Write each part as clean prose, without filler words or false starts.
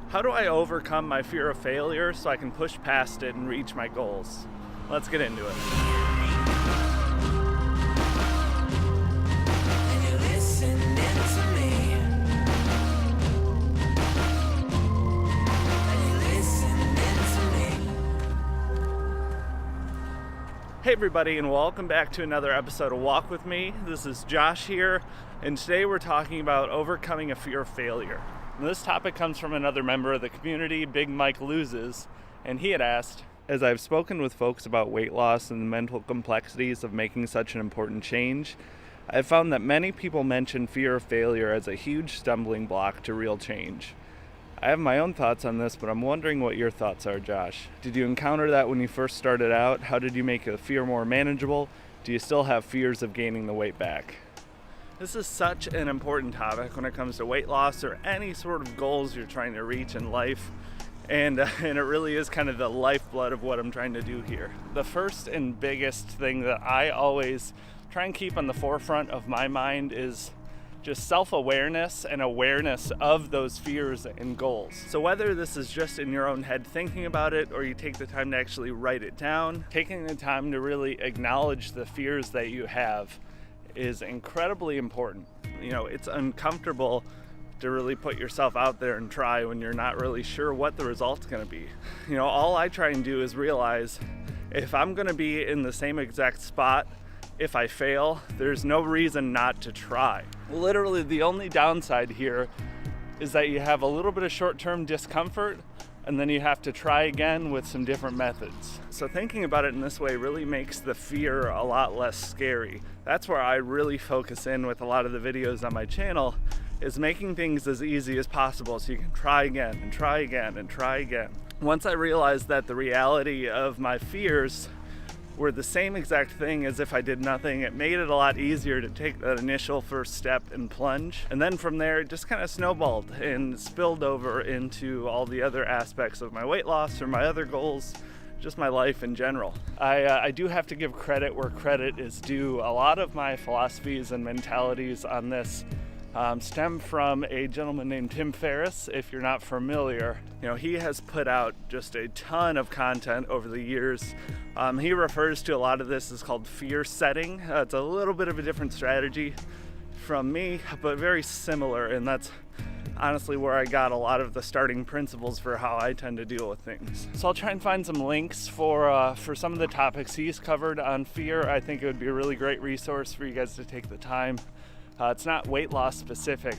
How do I overcome my fear of failure so I can push past it and reach my goals? Let's get into it. Hey everybody, and welcome back to another episode of Walk With Me. This is Josh here, and today we're talking about overcoming a fear of failure. And this topic comes from another member of the community, Big Mike Loses, and he had asked, as I've spoken with folks about weight loss and the mental complexities of making such an important change, I've found that many people mention fear of failure as a huge stumbling block to real change. I have my own thoughts on this, but I'm wondering what your thoughts are, Josh. Did you encounter that when you first started out? How did you make the fear more manageable? Do you still have fears of gaining the weight back? This is such an important topic when it comes to weight loss or any sort of goals you're trying to reach in life. And it really is kind of the lifeblood of what I'm trying to do here. The first and biggest thing that I always try and keep on the forefront of my mind is just self-awareness and awareness of those fears and goals. So whether this is just in your own head thinking about it, or you take the time to actually write it down, taking the time to really acknowledge the fears that you have is incredibly important. You know, it's uncomfortable to really put yourself out there and try when you're not really sure what the result's gonna be. You know, all I try and do is realize if I'm gonna be in the same exact spot, if I fail, there's no reason not to try. Literally, the only downside here is that you have a little bit of short-term discomfort, and then you have to try again with some different methods. So thinking about it in this way really makes the fear a lot less scary. That's where I really focus in with a lot of the videos on my channel, is making things as easy as possible so you can try again and try again and try again. Once I realized that the reality of my fears were the same exact thing as if I did nothing, it made it a lot easier to take that initial first step and plunge. And then from there, it just kind of snowballed and spilled over into all the other aspects of my weight loss or my other goals, just my life in general. I do have to give credit where credit is due. A lot of my philosophies and mentalities on this stem from a gentleman named Ferriss. If you're not familiar, you know, he has put out just a ton of content over the years. He refers to a lot of this as called fear setting. It's a little bit of a different strategy from me, but very similar, and that's honestly where I got a lot of the starting principles for how I tend to deal with things. So I'll try and find some links for some of the topics he's covered on fear. I think it would be a really great resource for you guys to take the time. It's not weight loss specific,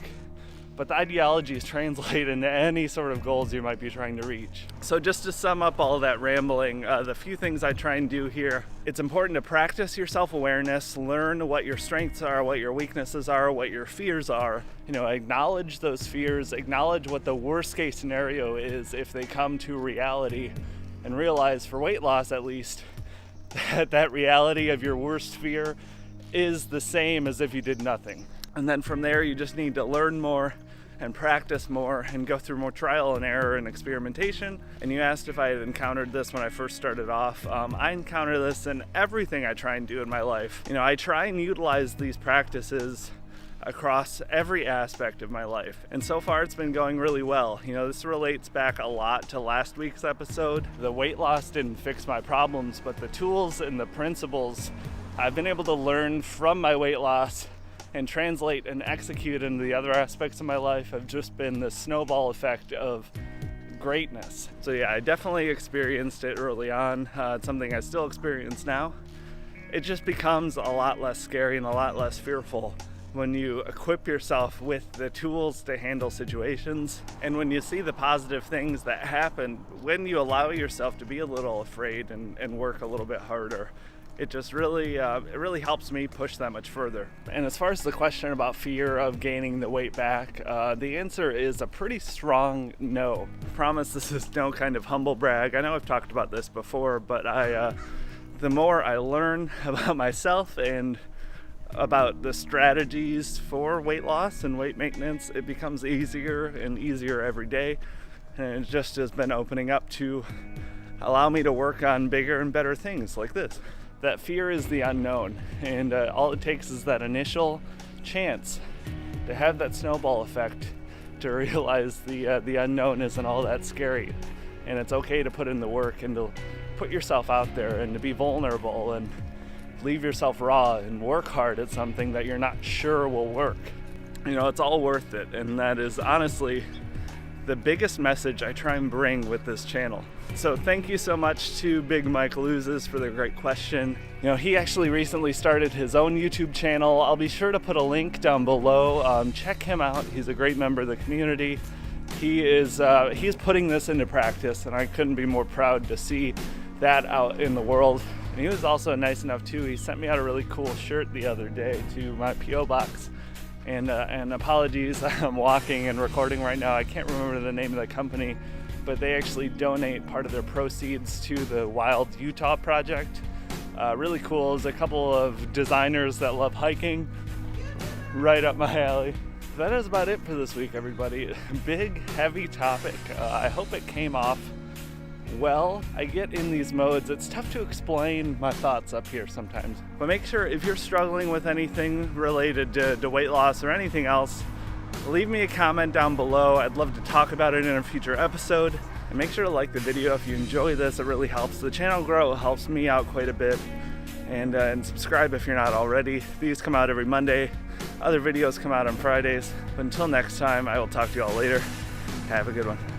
but the ideologies translate into any sort of goals you might be trying to reach. So just to sum up all that rambling, the few things I try and do here, it's important to practice your self-awareness, learn what your strengths are, what your weaknesses are, what your fears are. You know, acknowledge those fears, acknowledge what the worst case scenario is if they come to reality, and realize for weight loss at least, that reality of your worst fear is the same as if you did nothing. And then from there, you just need to learn more and practice more and go through more trial and error and experimentation. And you asked if I had encountered this when I first started off. I encounter this in everything I try and do in my life. You know, I try and utilize these practices across every aspect of my life. And so far it's been going really well. You know, this relates back a lot to last week's episode. The weight loss didn't fix my problems, but the tools and the principles I've been able to learn from my weight loss and translate and execute into the other aspects of my life have just been the snowball effect of greatness. So yeah, I definitely experienced it early on. It's something I still experience now. It just becomes a lot less scary and a lot less fearful when you equip yourself with the tools to handle situations, and when you see the positive things that happen when you allow yourself to be a little afraid and work a little bit harder. It just really helps me push that much further. And as far as the question about fear of gaining the weight back, the answer is a pretty strong no. I promise this is no kind of humble brag. I know I've talked about this before, but the more I learn about myself and about the strategies for weight loss and weight maintenance, it becomes easier and easier every day. And it just has been opening up to allow me to work on bigger and better things like this. That fear is the unknown, and all it takes is that initial chance to have that snowball effect to realize the unknown isn't all that scary, and it's okay to put in the work and to put yourself out there and to be vulnerable and leave yourself raw and work hard at something that you're not sure will work. You know, it's all worth it, and that is honestly the biggest message I try and bring with this channel. So thank you so much to Big Mike Loses for the great question. You know, he actually recently started his own YouTube channel. I'll be sure to put a link down below. Check him out. He's a great member of the community. He's putting this into practice, and I couldn't be more proud to see that out in the world. And he was also nice enough too. He sent me out a really cool shirt the other day to my P.O. box. And apologies, I'm walking and recording right now. I can't remember the name of the company, but they actually donate part of their proceeds to the Wild Utah Project. Really cool. There's a couple of designers that love hiking, right up my alley. That is about it for this week, everybody. Big, heavy topic. I hope it came off well. I get in these modes, it's tough to explain my thoughts up here sometimes. But make sure, if you're struggling with anything related to weight loss or anything else, leave me a comment down below. I'd love to talk about it in a future episode. And make sure to like the video if you enjoy this. It really helps the channel grow. It helps me out quite a bit. And subscribe if you're not already. These come out every Monday. Other videos come out on Fridays. But until next time, I will talk to you all later. Have a good one.